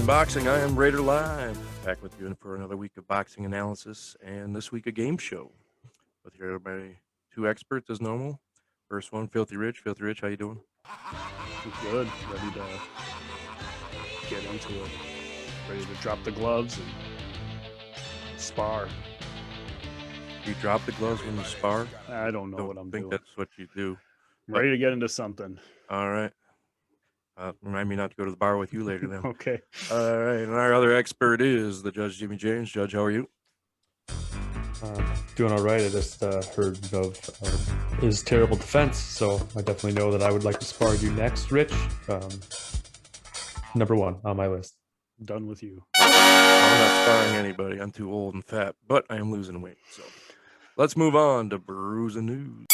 Boxing. I am Raider Live, back with you for another week of boxing analysis, and this week a game show. With here are my two experts as normal. First one, Filthy Rich. Filthy Rich, how you doing? Good, ready to get into it. Ready to drop the gloves and spar. You drop the gloves when you spar? I don't know what I'm doing. I think that's what you do. I'm ready to get into something. All right. Remind me not to go to the bar with you later then. Okay. All right. And our other expert is the Judge Jimmy James. Judge, how are you? Doing all right. I just heard of his terrible defense, so I definitely know that I would like to spar you next, Rich. Number one on my list. Done with you. I'm not sparring anybody. I'm too old and fat, but I am losing weight. So let's move on to Brews and News.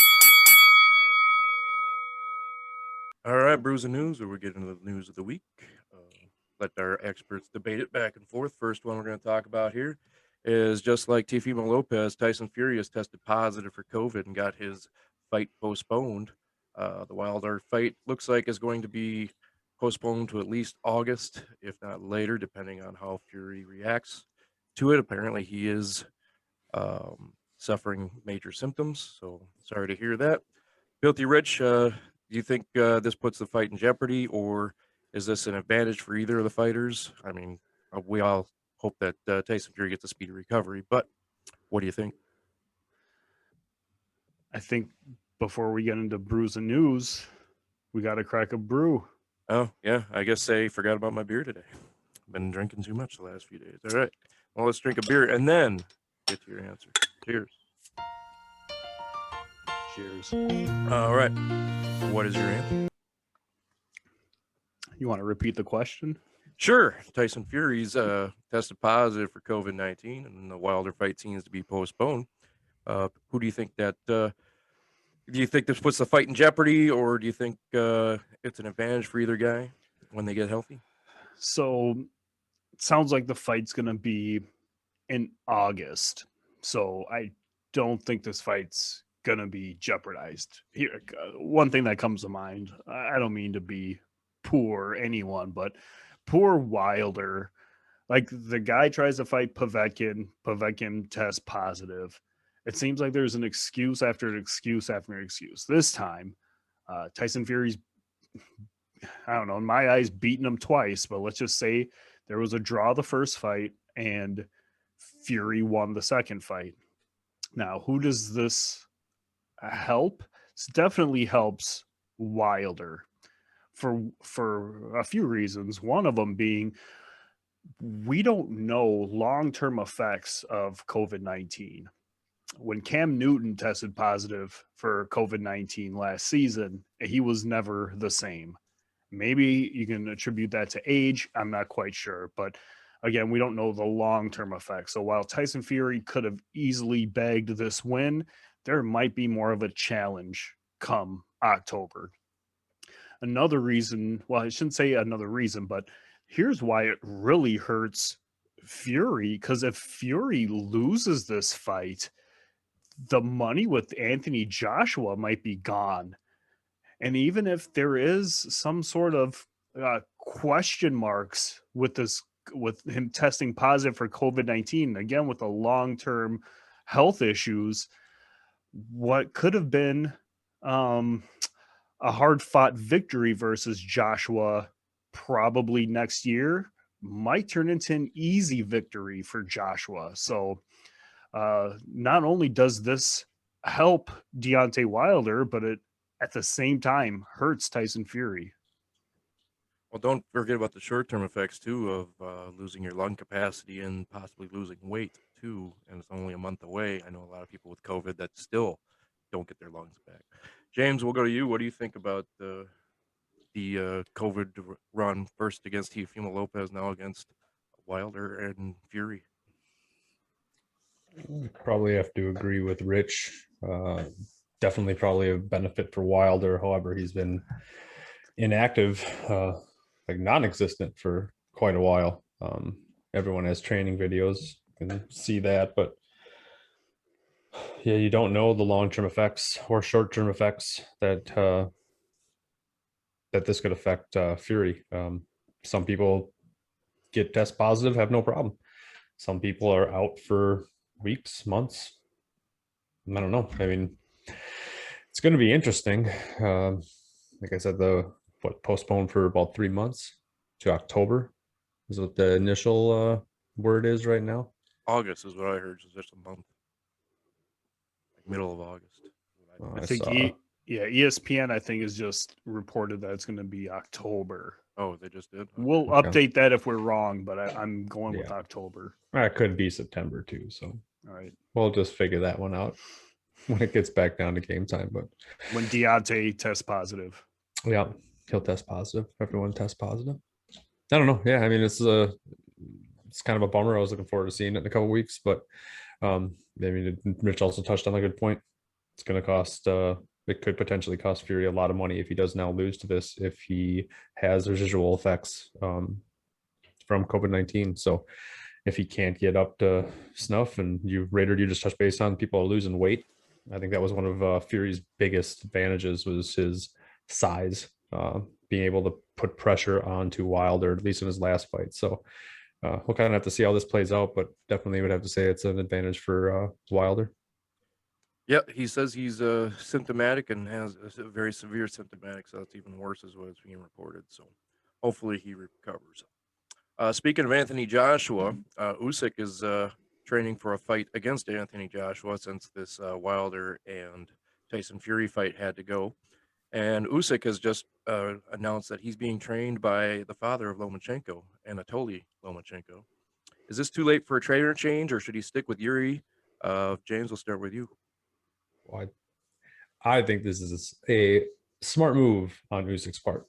All right, Brews and News, where we get into the news of the week. Let our experts debate it back and forth. First one we're going to talk about here is just like Teofimo Lopez, Tyson Fury has tested positive for COVID and got his fight postponed. The Wilder fight looks like is going to be postponed to at least August, if not later, depending on how Fury reacts to it. Apparently, he is suffering major symptoms, so sorry to hear that. Filthy Rich, do you think this puts the fight in jeopardy, or is this an advantage for either of the fighters? I mean, we all hope that Tyson Fury gets a speedy recovery, but what do you think? I think before we get into Brews and News, we got to crack a brew. Oh, yeah, I guess I forgot about my beer today. Been drinking too much the last few days. All right, well, let's drink a beer and then get to your answer. Cheers. Cheers. All right, what is your answer? You want to repeat the question? Sure. Tyson Fury's tested positive for COVID-19, and the Wilder fight seems to be postponed. Who do you think that? Do you think this puts the fight in jeopardy, or do you think it's an advantage for either guy when they get healthy? So it sounds like the fight's going to be in August. So I don't think this fight's going to be jeopardized. Here, one thing that comes to mind, I don't mean to be poor anyone, but poor Wilder. Like, the guy tries to fight Povetkin tests positive. It seems like there's an excuse after an excuse after an excuse. This time, Tyson Fury's, I don't know, in my eyes, beaten him twice, but let's just say there was a draw the first fight and Fury won the second fight. Now, who does this help? This definitely helps Wilder for a few reasons. One of them being, we don't know long-term effects of COVID-19. When Cam Newton tested positive for COVID-19 last season, he was never the same. Maybe you can attribute that to age. I'm not quite sure. But again, we don't know the long-term effects. So while Tyson Fury could have easily bagged this win, there might be more of a challenge come October. Another reason, well, I shouldn't say another reason, but here's why it really hurts Fury, because if Fury loses this fight, the money with Anthony Joshua might be gone. And even if there is some sort of question marks with this, with him testing positive for COVID-19, again, with the long-term health issues, what could have been a hard-fought victory versus Joshua probably next year might turn into an easy victory for Joshua. So not only does this help Deontay Wilder, but it at the same time hurts Tyson Fury. Well, don't forget about the short-term effects, too, of losing your lung capacity and possibly losing weight, too. And it's only a month away. I know a lot of people with COVID that still don't get their lungs back. James, we'll go to you. What do you think about the COVID run, first against Teofimo Lopez, now against Wilder and Fury? Probably have to agree with Rich. Definitely probably a benefit for Wilder. However, he's been inactive, like non-existent for quite a while. Everyone has training videos, you can see that, but yeah, you don't know the long-term effects or short-term effects that that this could affect Fury. Some people get test positive, have no problem. Some people are out for weeks, months. I don't know. I mean, it's going to be interesting. Like I said, postponed for about 3 months to October is what the initial word is right now. August is what I heard. So just a month, like middle of August. I think ESPN I think has just reported that it's going to be October. Oh, they just did. Okay. We'll update that if we're wrong, but I'm going with October. It could be September too. So all right, we'll just figure that one out when it gets back down to game time. But when Deontay tests positive, yeah, he'll test positive. Everyone tests positive. I don't know. Yeah, I mean it's kind of a bummer. I was looking forward to seeing it in a couple weeks, but I mean Rich also touched on a good point. It's going to cost. It could potentially cost Fury a lot of money if he does now lose to this, if he has residual effects from COVID-19. So if he can't get up to snuff, and you just touched base on people are losing weight. I think that was one of Fury's biggest advantages was his size, being able to put pressure onto Wilder, at least in his last fight. So we'll kind of have to see how this plays out, but definitely would have to say it's an advantage for Wilder. Yeah, he says he's symptomatic and has a very severe symptomatic, so that's even worse is what's being reported. So hopefully he recovers. Speaking of Anthony Joshua, Usyk is training for a fight against Anthony Joshua since this Wilder and Tyson Fury fight had to go. And Usyk has just announced that he's being trained by the father of Lomachenko, Anatoly Lomachenko. Is this too late for a trainer change, or should he stick with Yuri? James, we'll start with you. Well, I think this is a smart move on Usyk's part,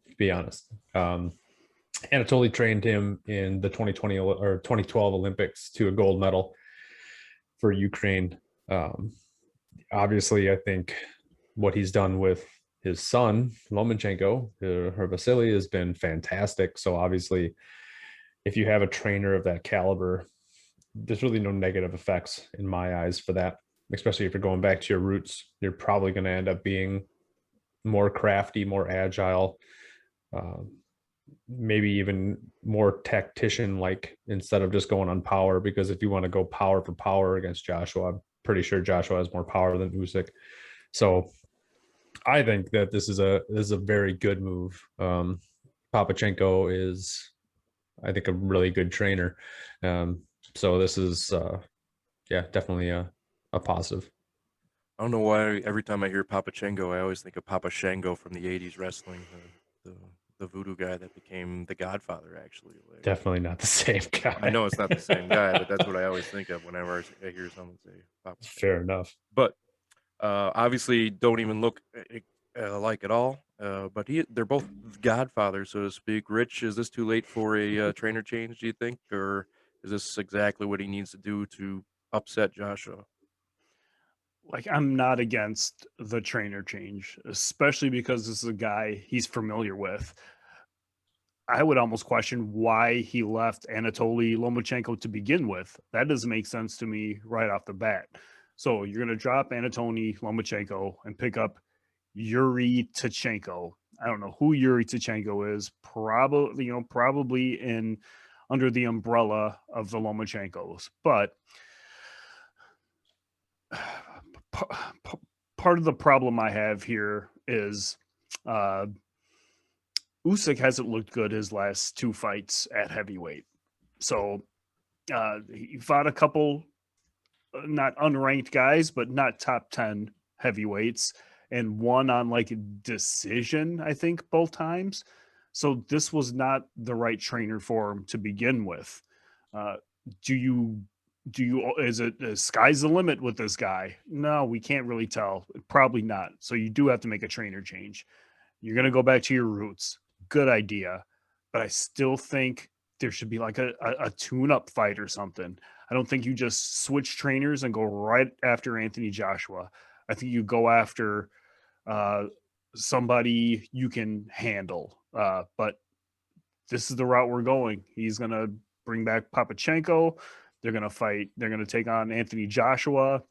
to be honest. Anatoly trained him in the 2020 or 2012 Olympics to a gold medal for Ukraine. Obviously, I think what he's done with his son, Lomachenko, or Vasily, has been fantastic. So obviously, if you have a trainer of that caliber, there's really no negative effects in my eyes for that. Especially if you're going back to your roots, you're probably going to end up being more crafty, more agile, maybe even more tactician-like instead of just going on power. Because if you want to go power for power against Joshua, I'm pretty sure Joshua has more power than Usyk. So I think that this is a very good move. Papachenko is, I think, a really good trainer. So this is, definitely a positive. I don't know why every time I hear Papachenko, I always think of Papa Shango from the 80s wrestling, the voodoo guy that became the Godfather, actually. Like, definitely not the same guy. I know it's not the same guy, but that's what I always think of whenever I hear someone say Papa Shango. Fair enough. But obviously don't even look alike at all. But they're both Godfathers, so to speak. Rich, is this too late for a trainer change, do you think? Or is this exactly what he needs to do to upset Joshua? Like, I'm not against the trainer change, especially because this is a guy he's familiar with. I would almost question why he left Anatoly Lomachenko to begin with. That doesn't make sense to me right off the bat. So you're going to drop Anatoly Lomachenko and pick up Yuri Tachenko. I don't know who Yuri Tachenko is. Probably in under the umbrella of the Lomachenkos, but part of the problem I have here is Usyk hasn't looked good his last two fights at heavyweight. So he fought a couple not unranked guys, but not top 10 heavyweights, and won on like a decision, I think, both times. So this was not the right trainer for him to begin with. Is it sky's the limit with this guy? No, we can't really tell. Probably not. So you do have to make a trainer change. You're going to go back to your roots. Good idea. But I still think there should be like a tune-up fight or something. I don't think you just switch trainers and go right after Anthony Joshua. I think you go after somebody you can handle. But this is the route we're going. He's going to bring back Papachenko. They're going to fight. They're going to take on Anthony Joshua.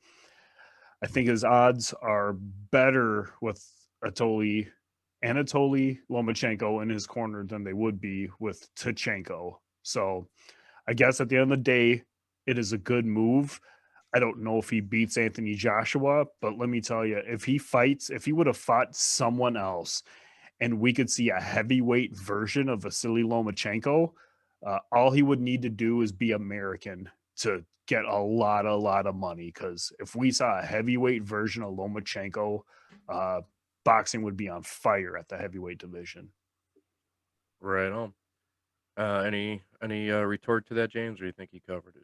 I think his odds are better with Anatoly Lomachenko in his corner than they would be with Tachenko. So I guess at the end of the day, it is a good move. I don't know if he beats Anthony Joshua, but let me tell you, if he would have fought someone else and we could see a heavyweight version of Vasily Lomachenko, all he would need to do is be American to get a lot of money. Because if we saw a heavyweight version of Lomachenko, uh, boxing would be on fire at the heavyweight division. Right on. Any retort to that, James, or you think he covered it?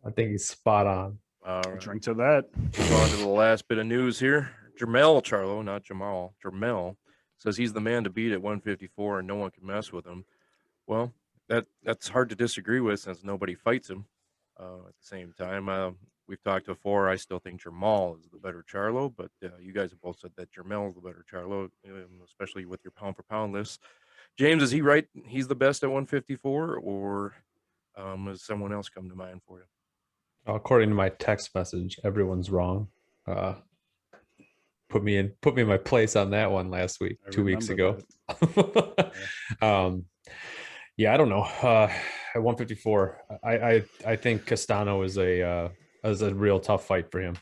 I think he's spot on. All right. Drink to that. Move on to the last bit of news here. Jermell Charlo, not Jamal. Jermell says he's the man to beat at 154 and no one can mess with him. Well, that's hard to disagree with since nobody fights him. At the same time, we've talked before. I still think Jermall is the better Charlo, but you guys have both said that Jermell is the better Charlo, especially with your pound for pound list. James, is he right? He's the best at 154, or has someone else come to mind for you? According to my text message, everyone's wrong. Put me in my place on that one last week, 2 weeks ago. Yeah, I don't know. At 154, I think Castano is a real tough fight for him.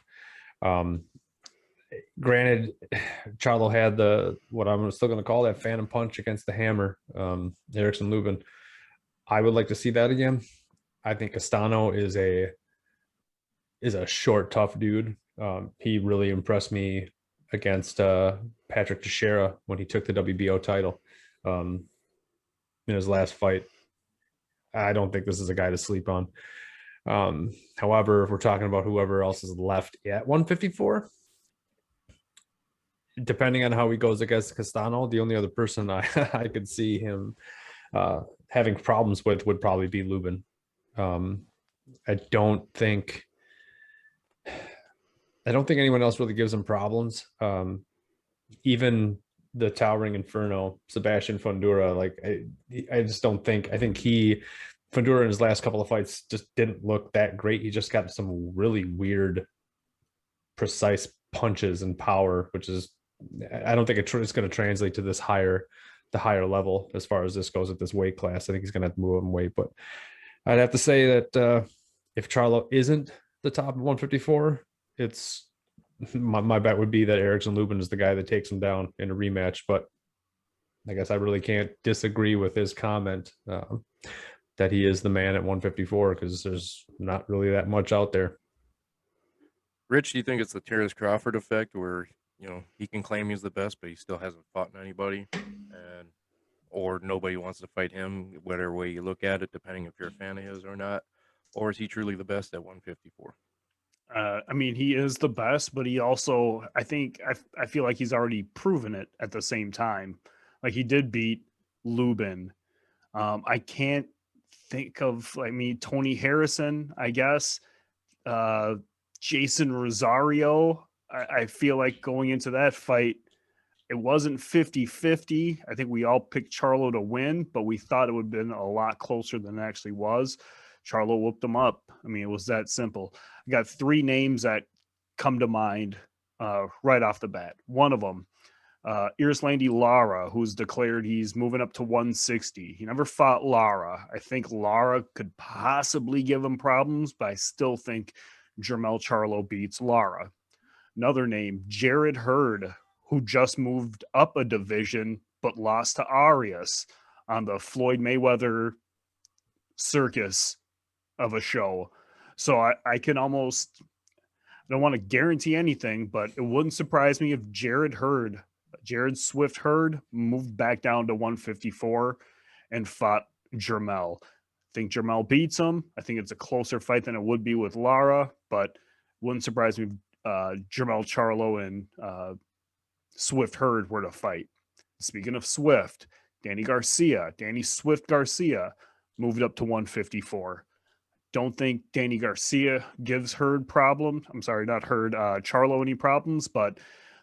Granted, Charlo had what I'm still going to call that phantom punch against the hammer, Erickson Lubin. I would like to see that again. I think Castano is a short, tough dude. He really impressed me against Patrick Teixeira when he took the WBO title in his last fight. I don't think this is a guy to sleep on. However, if we're talking about whoever else is left at 154, depending on how he goes against Castano, the only other person I could see him having problems with would probably be Lubin. I don't think anyone else really gives him problems. Even the Towering Inferno, Sebastian Fundura, like I just don't think. I think Fundura in his last couple of fights just didn't look that great. He just got some really weird, precise punches and power, which is I don't think it's going to translate to the higher level as far as this goes at this weight class. I think he's going to have to move him weight, but I'd have to say that if Charlo isn't the top 154, it's my bet would be that Erickson Lubin is the guy that takes him down in a rematch. But I guess I really can't disagree with his comment that he is the man at 154 because there's not really that much out there. Rich, do you think it's the Terrence Crawford effect where, he can claim he's the best, but he still hasn't fought anybody, or nobody wants to fight him, whatever way you look at it, depending if you're a fan of his or not? Or is he truly the best at 154? I mean, he is the best, but he also, I feel like he's already proven it at the same time. Like he did beat Lubin. I can't think of, Tony Harrison, I guess. Jason Rosario. I feel like going into that fight, it wasn't 50-50. I think we all picked Charlo to win, but we thought it would have been a lot closer than it actually was. Charlo whooped him up. I mean, it was that simple. I got 3 names that come to mind right off the bat. One of them, Earslandi Lara, who's declared he's moving up to 160. He never fought Lara. I think Lara could possibly give him problems, but I still think Jermell Charlo beats Lara. Another name, Jared Hurd, who just moved up a division but lost to Arias on the Floyd Mayweather circus of a show. So I can almost, I don't want to guarantee anything, but it wouldn't surprise me if Jared Swift Hurd moved back down to 154 and fought Jermell. I think Jermell beats him. I think it's a closer fight than it would be with Lara, but wouldn't surprise me if Jermell Charlo and Swift Hurd were to fight. Speaking of Swift, Danny Swift Garcia moved up to 154. Don't think Danny Garcia gives Hurd problems. I'm sorry, not Hurd, Charlo any problems, but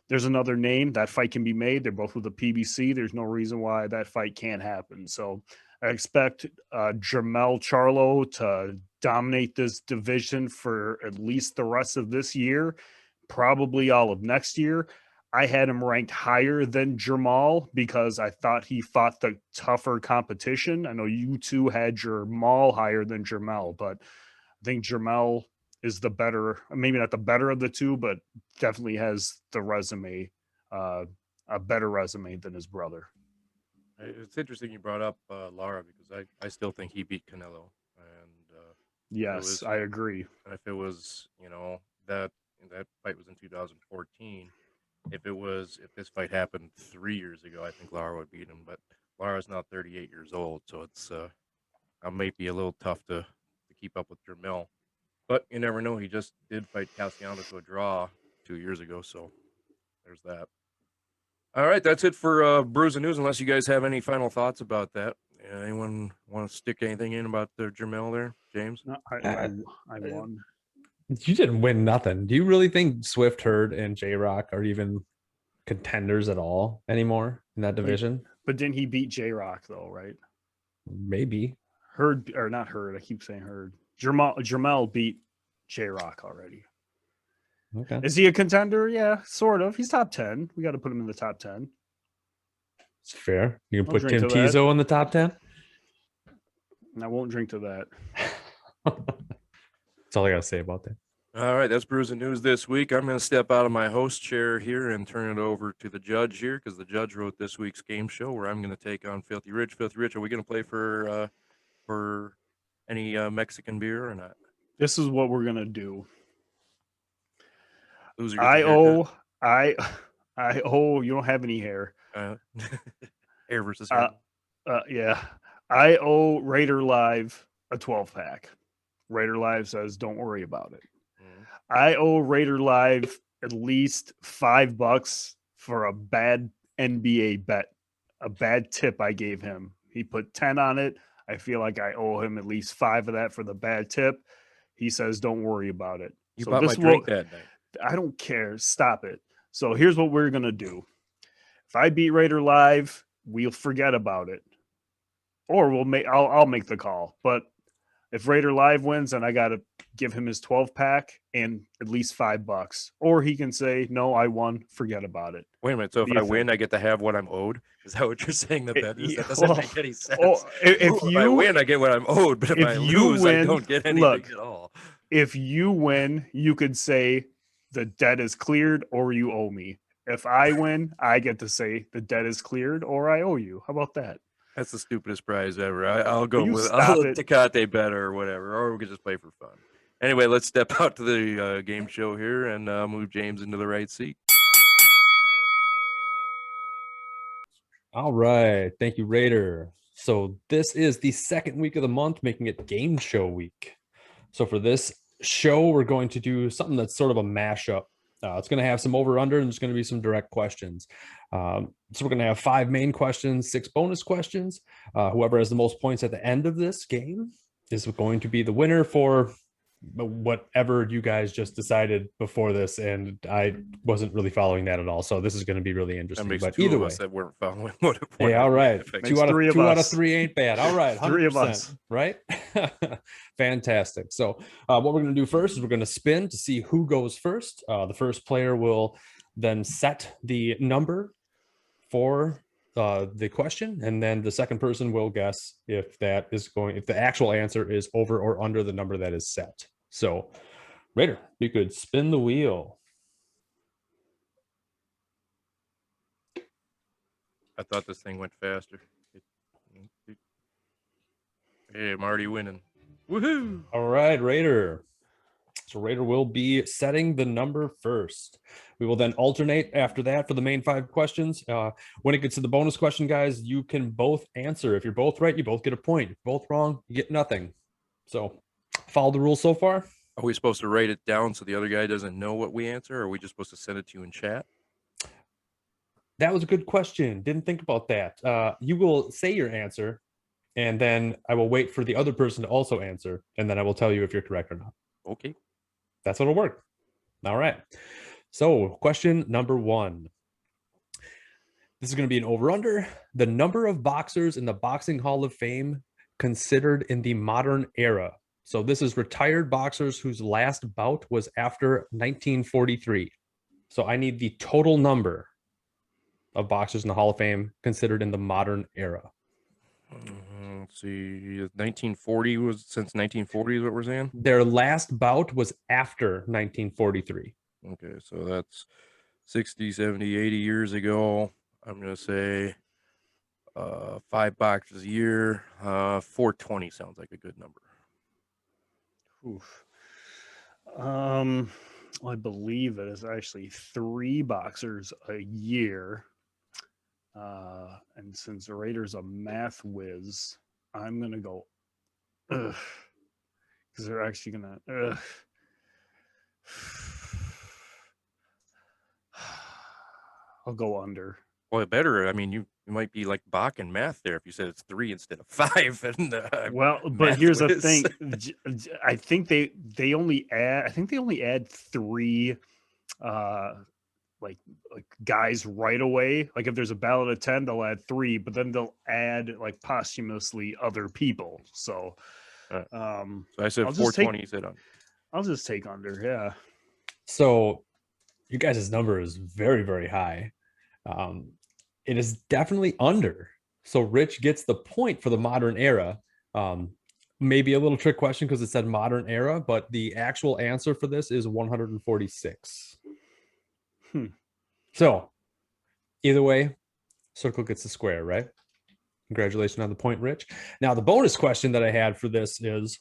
there's another name. That fight can be made. They're both with the PBC. There's no reason why that fight can't happen. So I expect Jermell Charlo to dominate this division for at least the rest of this year, probably all of next year. I had him ranked higher than Jermell because I thought he fought the tougher competition. I know you two had Jermell higher than Jermell, but I think Jermell is the better, maybe not the better of the two, but definitely has the resume, a better resume than his brother. It's interesting you brought up Lara because I still think he beat Canelo, and Yes, I agree. if it was that fight was in 2014. If this fight happened 3 years ago, I think Lara would beat him. But Lara's now 38 years old, so it's it might be a little tough to keep up with Jermell. But you never know. He just did fight Cassiano to a draw 2 years ago, so there's that. All right, that's it for Brews and News. Unless you guys have any final thoughts about that, anyone want to stick anything in about the Jermell there, James? No, Uh, I won. You didn't win nothing. Do you really think Swift, Hurd, and J Rock are even contenders at all anymore in that division? But didn't he beat J Rock though, right? Maybe. Hurd or not Hurd? I keep saying Hurd. Jermell beat J Rock already. Okay. Is he a contender? Yeah, sort of. He's top 10. We got to put him in the top 10. It's fair. You can I'll put drink Tim to that. Tizzo in the top 10. And I won't drink to that. That's all I gotta say about that. All right, that's Brews and News this week. I'm going to step out of my host chair here and turn it over to the judge here because the judge wrote this week's game show where I'm going to take on Filthy Rich. Filthy Rich, are we going to play for any Mexican beer or not? This is what we're gonna do. Loser gets a haircut. I owe. You don't have any hair. Hair versus hair. Yeah. I owe Raider Live a 12 pack. Raider Live says, don't worry about it. I owe Raider Live at least $5 for a bad NBA bet, a bad tip I gave him. He put 10 on it. I feel like I owe him at least 5 of that for the bad tip. He says, don't worry about it. You bought my drink that night. I don't care. Stop it. So here's what we're going to do. If I beat Raider Live, we'll forget about it. Or I'll make the call. But if Raider Live wins, then I got to give him his 12 pack and at least $5. Or he can say, no, I won. Forget about it. Wait a minute. So if I win, I get to have what I'm owed? Is that what you're saying the bet is? That doesn't make any sense. If I win, I get what I'm owed. But if I lose, I don't get anything at all. If you win, you could say the debt is cleared or you owe me. If I win, I get to say the debt is cleared or I owe you. How about that? That's the stupidest prize ever. I'll go with it. Tecate bet or whatever, or we could just play for fun. Anyway, let's step out to the game show here and move James into the right seat. All right. Thank you, Raider. So this is the second week of the month, making it game show week. So for this show, we're going to do something that's sort of a mashup. It's going to have some over-under and there's going to be some direct questions. So we're going to have 5 main questions, 6 bonus questions. Whoever has the most points at the end of this game is going to be the winner for whatever you guys just decided before this. And I wasn't really following that at all. So this is going to be interesting. That makes but 2 either of way, us that weren't following what hey, all right. 2 out of 3 ain't bad. All right. 3 of us. Right? Fantastic. So what we're going to do first is we're going to spin to see who goes first. The first player will then set the number for the question, and then the second person will guess if the actual answer is over or under the number that is set. So Raider, you could spin the wheel. I thought this thing went faster. Hey, I'm already winning. Woohoo! All right, Raider. So Raider will be setting the number first. We will then alternate after that for the main 5 questions. When it gets to the bonus question, guys, you can both answer. If you're both right, you both get a point. If you're both wrong, you get nothing. So follow the rules so far. Are we supposed to write it down so the other guy doesn't know what we answer, or are we just supposed to send it to you in chat? That was a good question. Didn't think about that. You will say your answer, and then I will wait for the other person to also answer, and then I will tell you if you're correct or not. Okay. That's what'll work. All right. So question number 1. This is going to be an over-under. The number of boxers in the Boxing Hall of Fame considered in the modern era. So this is retired boxers whose last bout was after 1943. So I need the total number of boxers in the Hall of Fame considered in the modern era. Let's see. 1940 was since 1940 is what we're saying. Their last bout was after 1943. Okay, so that's 60, 70, 80 years ago. I'm gonna say 5 boxes a year. 420 sounds like a good number. Oof. I believe it is actually 3 boxers a year. And since Raider's a math whiz, I'm gonna go because they're actually gonna I'll go under. Well, better. I mean, you might be like Bach in math there if you said it's 3 instead of 5. And Well, but math here's the whiz. thing. I think they only add 3 like guys right away. Like if there's a ballot of 10, they'll add 3, but then they'll add like posthumously other people. So So I I'll said just 420. You said on. I'll just take under. Yeah. So you guys' number is very, very high. It is definitely under. So Rich gets the point for the modern era. Maybe a little trick question because it said modern era, but the actual answer for this is 146. So either way, circle gets the square, right? Congratulations on the point, Rich. Now, the bonus question that I had for this is,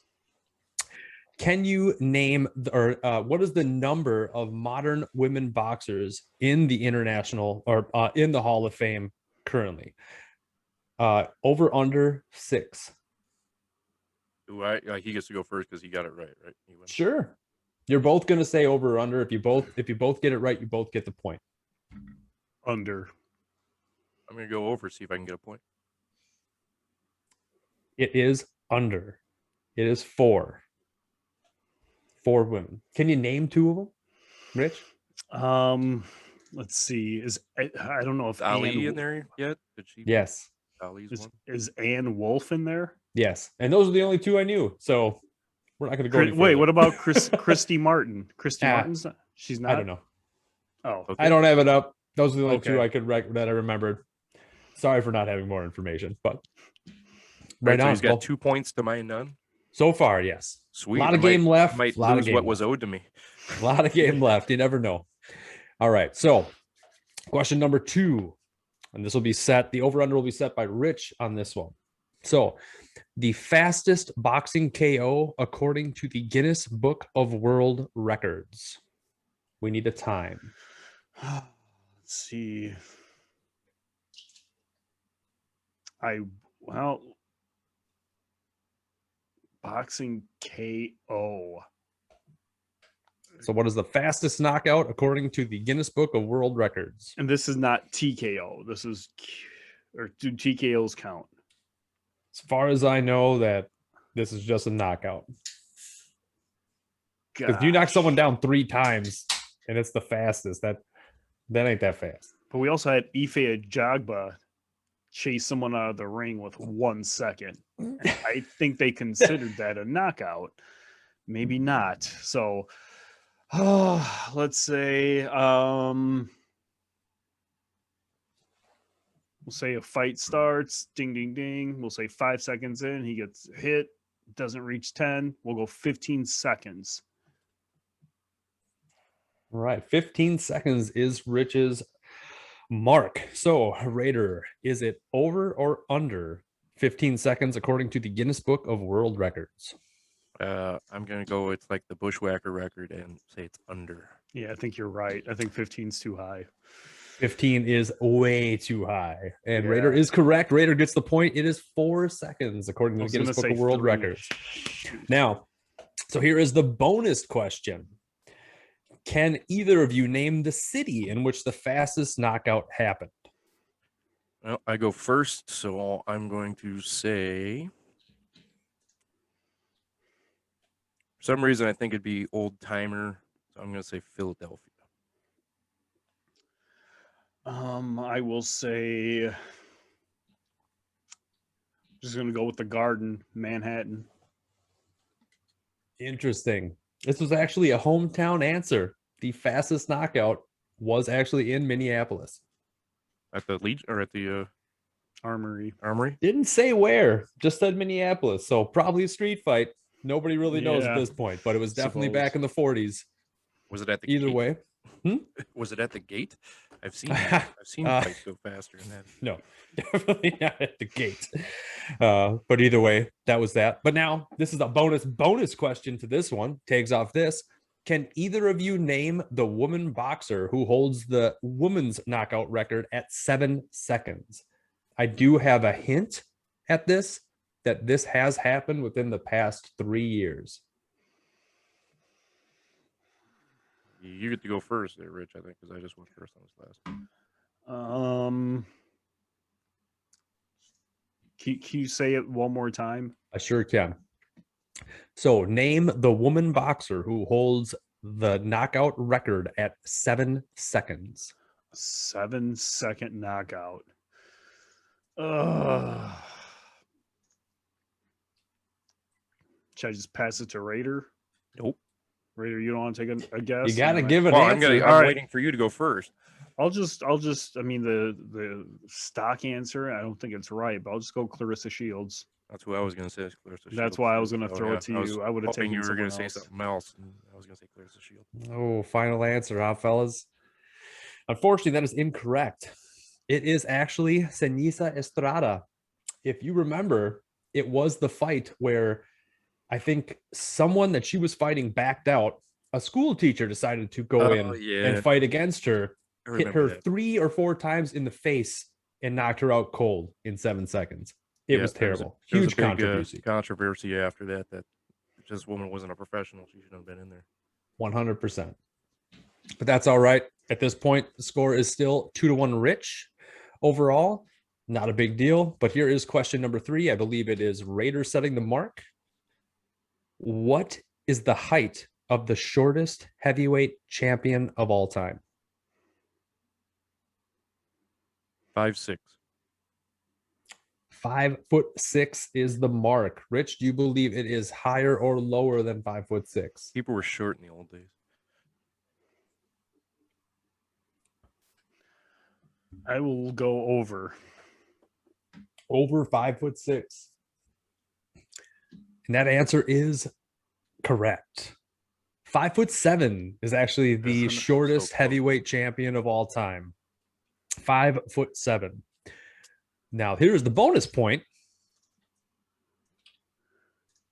can you name what is the number of modern women boxers in the international or in the Hall of Fame currently? Over under 6. He gets to go first because he got it right, right? He wins. Sure. You're both gonna say over or under. If you both get it right, you both get the point. Under. I'm gonna go over, see if I can get a point. It is under. It is 4. 4 women. Can you name 2 of them, Rich? Let's see. I don't know if Ali Ann, in there yet? Did she? Yes. Ali's one. is Ann Wolf in there? Yes. And those are the only 2 I knew. So we're not going to go any Wait, further. what about Christy Martin? Christy Ah, Martin's not, she's not. I don't know. Oh, Okay. I don't have it up. Those are the only Okay. 2 I could that I remembered. Sorry for not having more information, but Right, so on. he's got 2 points to my none. So far, yes. Sweet. A lot of game left. Might lot lose of game what was left. owed to me. A lot of game left. You never know. All right. So, question number 2, and this will be set. The over/under will be set by Rich on this one. So, the fastest boxing KO according to the Guinness Book of World Records. We need a time. let's see. Boxing KO. So, what is the fastest knockout according to the Guinness Book of World Records? And this is not TKO. This is, or do TKOs count? As far as I know, that this is just a knockout. Because if you knock someone down 3 times and it's the fastest, that ain't that fast. But we also had Ife Ajagba chase someone out of the ring with 1 second. I think they considered that a knockout. Maybe not. So let's say we'll say a fight starts, ding ding ding. We'll say 5 seconds in, he gets hit, doesn't reach 10. We'll go 15 seconds. All right, 15 seconds is Rich's mark. So, Raider, is it over or under 15 seconds according to the Guinness Book of World Records? I'm gonna go with like the Bushwhacker record and say it's under. Yeah, I think you're right. I think 15's too high. 15 is way too high. And Yeah. Raider is correct. Raider gets the point. It is 4 seconds according to I the was Guinness gonna Book of say World 3. Records. Now, so here is the bonus question. Can either of you name the city in which the fastest knockout happened? Well, I go first, so I'm going to say. For some reason, I think it'd be old timer, so I'm going to say Philadelphia. I will say, just gonna go with the Garden, Manhattan. Interesting. This was actually a hometown answer. The fastest knockout was actually in Minneapolis. At the Legion or at the Armory. Armory? Didn't say where, just said Minneapolis. So probably a street fight. Nobody really knows at Yeah, this point, but it was definitely suppose. back in the 40s. Was it at the Either gate? way. Was it at the gate? I've seen Uh, fights go faster than that. No, definitely not at the gate. But either way, that was that. But now this is a bonus question to this one. Tags off this. Can either of you name the woman boxer who holds the women's knockout record at 7 seconds? I do have a hint at this that this has happened within the past 3 years. You get to go first there, Rich, I think, because I just went first on this last. Can you say it one more time? I sure can. So name the woman boxer who holds the knockout record at 7 seconds. 7-second knockout. Ugh. Should I just pass it to Raider? Nope. Raider, you don't want to take a guess? You got to Alright. give an Well, answer. I'm Alright. waiting for you to go first. I'll just I mean the stock answer, I don't think it's right, but I'll just go Clarissa Shields. That's what I was going to say. is Clarissa That's Shields. why I was gonna Oh, throw yeah. it to you. I would have hoping taken you were going to someone say else. something else. And I was going to say Clarissa Shields. Oh, final answer, huh, fellas? Unfortunately, that is incorrect. It is actually Senisa Estrada. If you remember, it was the fight where I think someone that she was fighting backed out. A school teacher decided to go in and fight against her, I hit remember her that. 3 or 4 times in the face, and knocked her out cold in 7 seconds. It was there terrible. there was Huge a big, controversy. controversy after that this woman wasn't a professional. She shouldn't have been in there. 100%. But that's all right. At this point, the score is still 2-1 Rich. Overall, not a big deal. But here is question number 3. I believe it is Raider setting the mark. What is the height of the shortest heavyweight champion of all time? 5'6". 5'6" is the mark. Rich, do you believe it is higher or lower than 5'6"? People were short in the old days. I will go over. Over 5'6". And that answer is correct. 5'7" is actually the So shortest close. heavyweight champion of all time. 5'7". Now, here's the bonus point.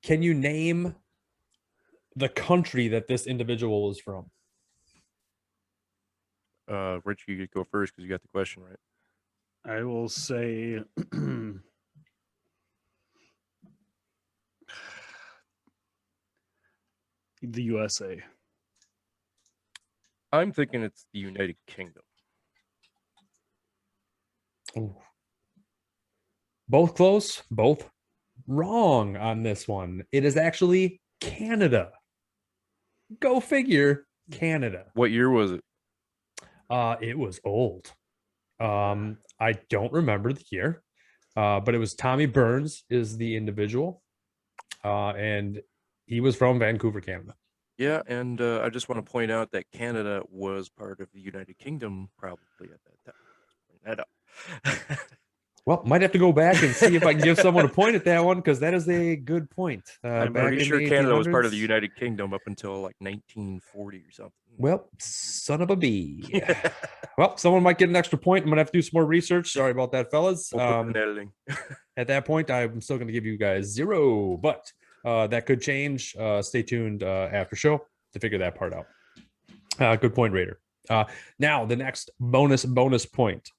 Can you name the country that this individual is from? Rich, you could go first because you got the question right. I will say the USA. I'm thinking it's the United Kingdom. Ooh. Both close, both wrong on this one. It is actually Canada. Go figure, Canada. What year was it? It was old. I don't remember the year, but it was Tommy Burns is the individual, and he was from Vancouver, Canada. Yeah, and I just want to point out that Canada was part of the United Kingdom probably at that time. Point that out. Well, might have to go back and see if I can give someone a point at that one because that is a good point. I'm back pretty in sure the Canada was part of the 1800s. United Kingdom up until like 1940 or something. Well, son of a bee. Well, someone might get an extra point. I'm gonna have to do some more research. Sorry about that, fellas. We'll put it in editing. At that point, I'm still gonna give you guys 0, but that could change. Stay tuned after show to figure that part out. Good point, Raider. Now the next bonus point.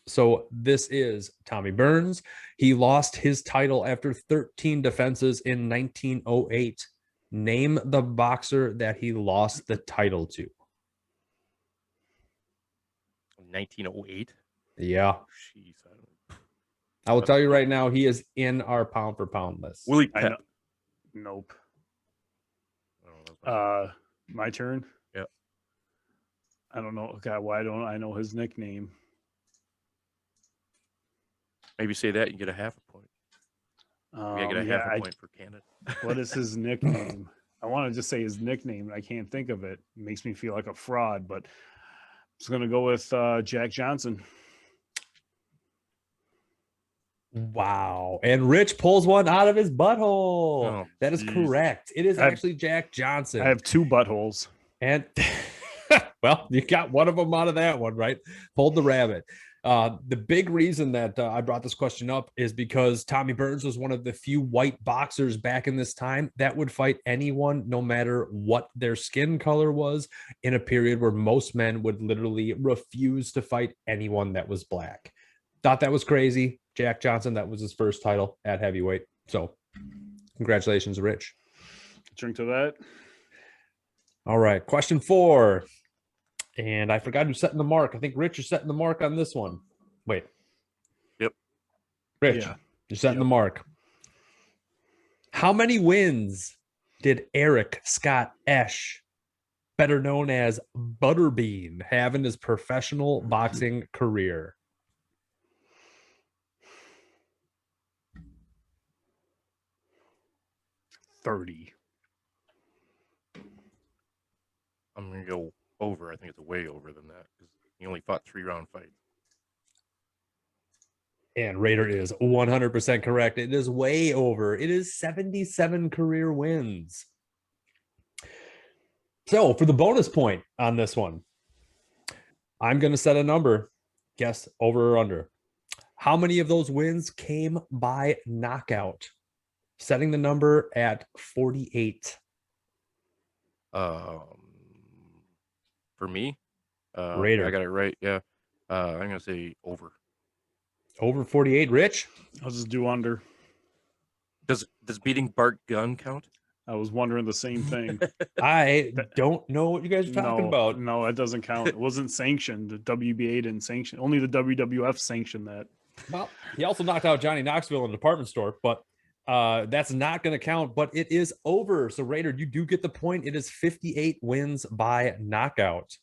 So this is Tommy Burns. He lost his title after 13 defenses in 1908. Name the boxer that he lost the title to. 1908. Yeah. Jeez, I will tell you right now, he is in our pound for pound list. Willie I Pep. know. Nope. Oh, My turn. Yeah. I don't know. God, why don't I know his nickname? maybe say that and get a half a point. Maybe I get a half a point for Canada. What is his nickname? I want to just say his nickname, and I can't think of it. It makes me feel like a fraud, but It's going to go with Jack Johnson. Wow. And Rich pulls one out of his butthole. Oh, that is geez. correct. It is I have- actually Jack Johnson. I have 2 buttholes. And well, you got one of them out of that one, right? Pulled the rabbit. The big reason that I brought this question up is because Tommy Burns was one of the few white boxers back in this time that would fight anyone, no matter what their skin color was, in a period where most men would literally refuse to fight anyone that was black. Thought that was crazy. Jack Johnson, that was his first title at heavyweight. So congratulations, Rich. Drink to that. All right, question 4. And I forgot who's setting the mark. I think Rich is setting the mark on this one. Wait. Yep. Rich, Yeah. you're setting the mark. How many wins did Eric Scott Esch, better known as Butterbean, have in his professional boxing career? $30. I'm gonna go over. I think it's way over than that because he only fought 3-round fights. And Raider is 100% correct. It is way over. It is 77 career wins. So for the bonus point on this one, I'm going to set a number. Guess over or under. How many of those wins came by knockout? Setting the number at 48. For me, Raider. I got it right. Yeah, I'm gonna say over. Over 48, Rich? I'll just do under. Does beating Bart Gunn count? I was wondering the same thing. I don't know what you guys are talking about. No, it doesn't count. It wasn't sanctioned. The WBA didn't sanction. Only the WWF sanctioned that. Well, he also knocked out Johnny Knoxville in a department store, but that's not going to count, but it is over. So Raider, you do get the point. It is 58 wins by knockout.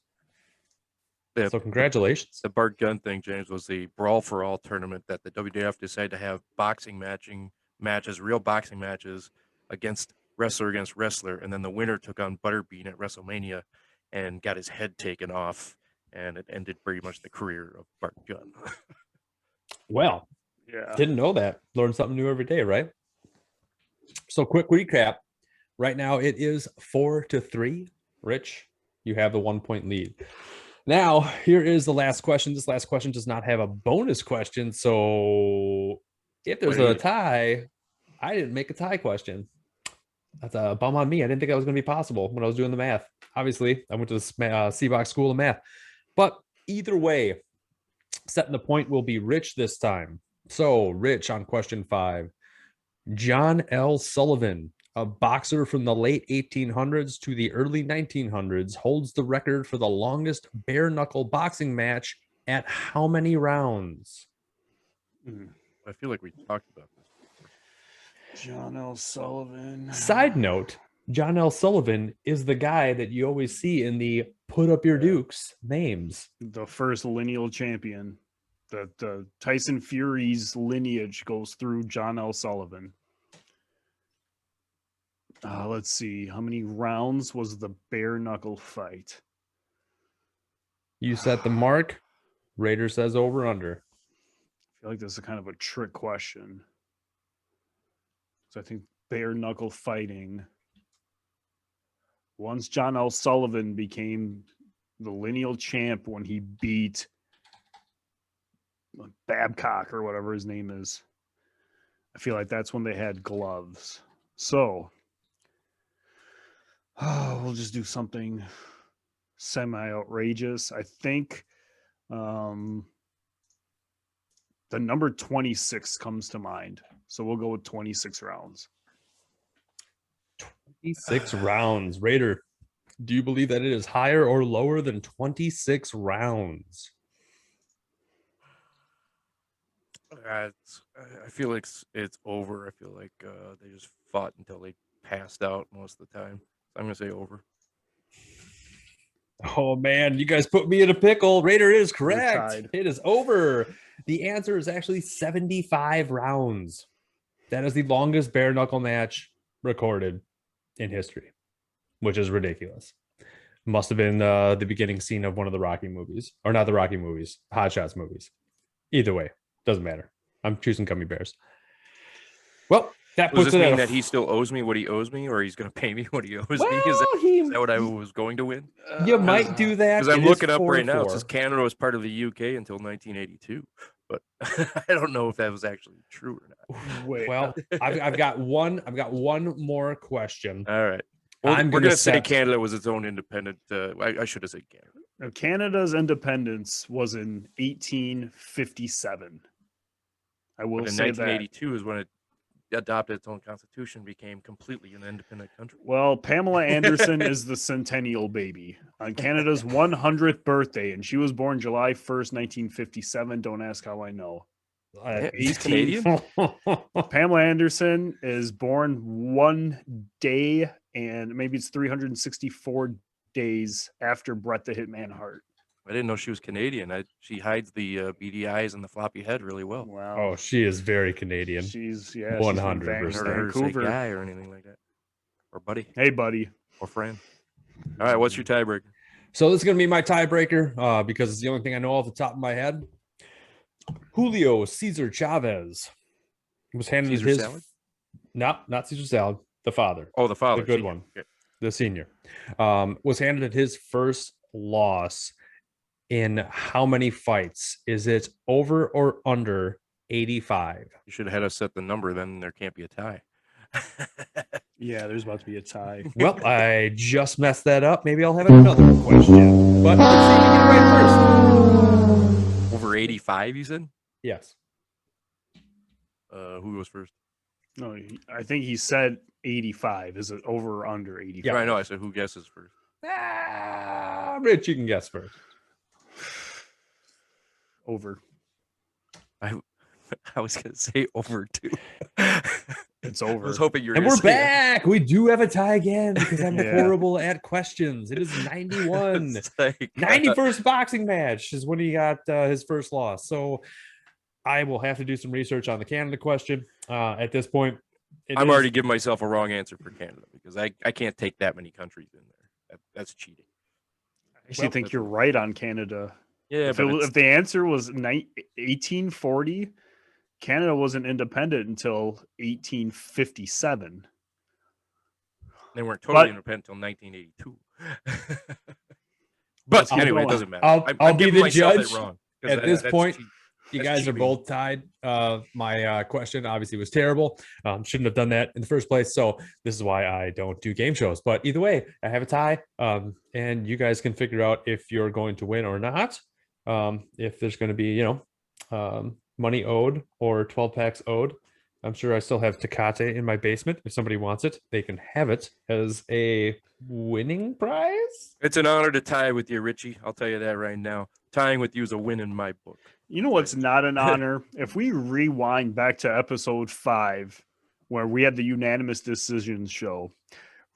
Yeah, so congratulations. The Bart Gunn thing, James, was the Brawl for All tournament that the WWF decided to have boxing matches, real boxing matches against wrestler, and then the winner took on Butterbean at WrestleMania and got his head taken off, and it ended pretty much the career of Bart Gunn. Well, yeah, didn't know that. Learn something new every day, right? So quick recap. Right now it is 4-3. Rich, you have the 1-point lead. Now, here is the last question. This last question does not have a bonus question. So if there's a tie, I didn't make a tie question. That's a bum on me. I didn't think that was going to be possible when I was doing the math. Obviously, I went to the Seabox School of Math. But either way, setting the point will be Rich this time. So, Rich, on question 5. John L. Sullivan, a boxer from the late 1800s to the early 1900s, holds the record for the longest bare-knuckle boxing match at how many rounds? I feel like we talked about this. John L. Sullivan. Side note, John L. Sullivan is the guy that you always see in the Put Up Your Dukes names. The first lineal champion. The Tyson Fury's lineage goes through John L. Sullivan. Let's see. How many rounds was the bare knuckle fight? You set the mark. Raider says over under. I feel like this is kind of a trick question. So I think bare knuckle fighting. Once John L. Sullivan became the lineal champ when he beat Babcock or whatever his name is, I feel like that's when they had gloves. So we'll just do something semi-outrageous. I think the number 26 comes to mind. So we'll go with 26 rounds. 26 rounds. Raider, do you believe that it is higher or lower than 26 rounds? I feel like it's over. I feel like they just fought until they passed out most of the time. So I'm going to say over. Oh, man, you guys put me in a pickle. Raider is correct. tied. It is over. The answer is actually 75 rounds. That is the longest bare knuckle match recorded in history, which is ridiculous. Must have been the beginning scene of one of the Rocky movies, or not the Rocky movies, Hot Shots movies. Either way, doesn't matter. I'm choosing gummy bears. Well, that Does puts this it at mean a that he still owes me what he owes me, or he's going to pay me what he owes me? well, Is he that what I was going to win? you might do that Because I'm It is looking up right 4-4. now. It says Canada was part of the UK until 1982, but I don't know if that was actually true or not. Wait, Well, I've got one. I've got one more question. All right. Well, I'm we're gonna going to say set- Canada was its own independent. I should have said Canada. Canada's independence was in 1857. I will But in say that. 1982 is when it adopted its own constitution, became completely an independent country. Well, Pamela Anderson is the centennial baby on Canada's 100th birthday, and she was born July 1st, 1957. Don't ask how I know. Yeah, he's Canadian? Pamela Anderson is born one day, and maybe it's 364 days after Bret the Hitman Hart. I didn't know she was Canadian. She hides the beady eyes and the floppy head really well. Wow. Oh, she is very Canadian. She's from 100%. I haven't heard her say Vancouver. guy or anything like that, or buddy, Hey, buddy. or friend. All right, what's your tiebreaker? So this is going to be my tiebreaker because it's the only thing I know off the top of my head. Julio Cesar Chavez was handed Caesar his salad? not Caesar salad, the father, Oh, the father, the good senior. one, Okay. the senior, was handed his first loss in how many fights? Is it over or under 85? You should have had us set the number. Then there can't be a tie. Yeah, there's about to be a tie. Well, I just messed that up. Maybe I'll have another question, but let's see if we get it right first. Over 85, you said? Yes. Who was first? No, I think he said 85. Is it over or under 85? Yeah, I know. I said who guesses first. Rich, you can guess first. Over. I was going to say over two. It's I over. was hoping you were And gonna we're say back. We do have a tie again because I'm Yeah. horrible at questions. It is 91. It's like, 91st boxing match is when he got his first loss. So I will have to do some research on the Canada question. At this point, I'm already giving myself a wrong answer for Canada because I can't take that many countries in there. That's cheating. I actually think you're right on Canada. Yeah, If, but if the answer was 1840, Canada wasn't independent until 1857. they weren't totally but- independent until 1982. Let's but keep anyway, it going. doesn't matter. I'll I'm be giving the myself judge that wrong, 'cause at this that's point. cheating. You That's guys are cheating. both tied. My question obviously was terrible. Shouldn't have done that in the first place. So this is why I don't do game shows. But either way, I have a tie. And you guys can figure out if you're going to win or not. If there's going to be, money owed or 12 packs owed. I'm sure I still have Tecate in my basement. If somebody wants it, they can have it as a winning prize. It's an honor to tie with you, Richie. I'll tell you that right now. Tying with you is a win in my book. You know what's not an honor? If we rewind back to episode 5, where we had the unanimous decisions show,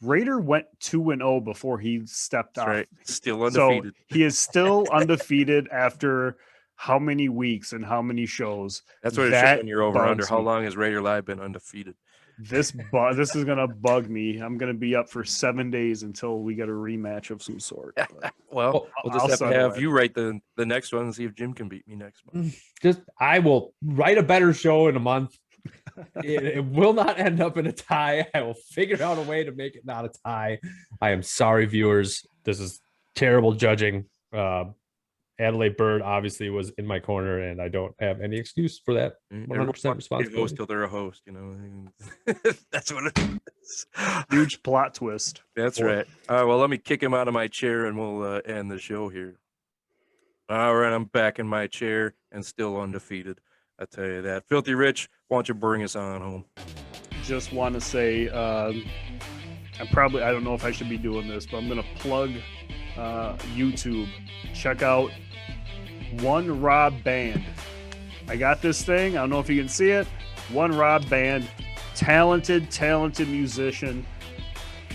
Raider went 2-0 before he stepped That's off. right. Still undefeated. So he is still undefeated after how many weeks and how many shows. That's what it should that have been your over under. bugs How me. long has Raider Live been undefeated? This is gonna bug me. I'm gonna be up for 7 days until we get a rematch of some sort. But Well, we'll just I'll have to settle have it. you write the next one and see if Jim can beat me next month. I will write a better show in a month. It will not end up in a tie. I will figure out a way to make it not a tie. I am sorry, viewers. This is terrible judging. Adelaide Bird obviously was in my corner, and I don't have any excuse for that. 100% responsibility. Host till they're a host, That's what it is. huge plot twist. That's right. All right, well, let me kick him out of my chair and we'll end the show here. All right, I'm back in my chair and still undefeated. I tell you that. Filthy Rich, why don't you bring us on home? Just want to say, I don't know if I should be doing this, but I'm gonna plug YouTube. Check out One Rob Band. I got this thing. I don't know if you can see it. One Rob Band, talented musician.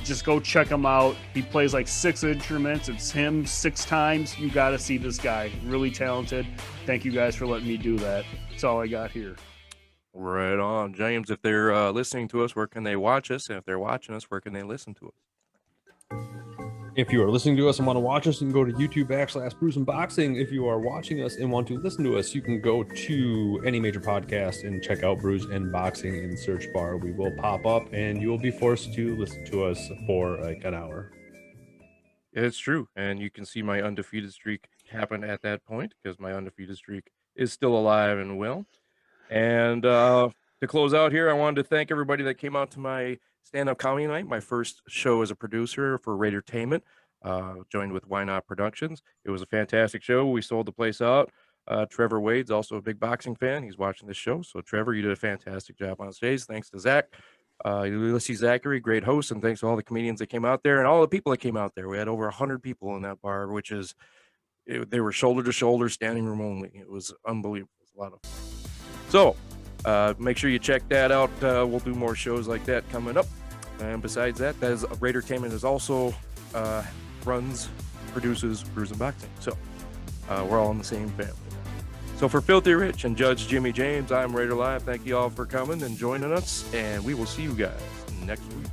Just go check him out. He plays like 6 instruments. It's him 6 times. You got to see this guy. Really talented. Thank you guys for letting me do that. That's all I got here. Right on. James, if they're listening to us, where can they watch us? And if they're watching us, where can they listen to us? If you are listening to us and want to watch us, you can go to YouTube/Brews Unboxing. If you are watching us and want to listen to us, you can go to any major podcast and check out Brews Unboxing in the search bar. We will pop up and you will be forced to listen to us for like an hour. It's true. And you can see my undefeated streak happen at that point because my undefeated streak is still alive and well. And to close out here, I wanted to thank everybody that came out to my stand-up comedy night, my first show as a producer for Raidertainment, joined with Why Not Productions. It was a fantastic show. We sold the place out. Trevor Wade's also a big boxing fan. He's watching this show. So, Trevor, you did a fantastic job on stage. Thanks to Zach. Ulysses Zachary, great host, and thanks to all the comedians that came out there and all the people that came out there. We had over 100 people in that bar, which is, they were shoulder to shoulder, standing room only. It was unbelievable. It was a lot of fun. So, make sure you check that out. We'll do more shows like that coming up. And besides that, Raidertainment is also produces Brews Unboxing. So, we're all in the same family. So for Filthy Rich and Judge Jimmy James, I'm Raider Live. Thank you all for coming and joining us, and we will see you guys next week.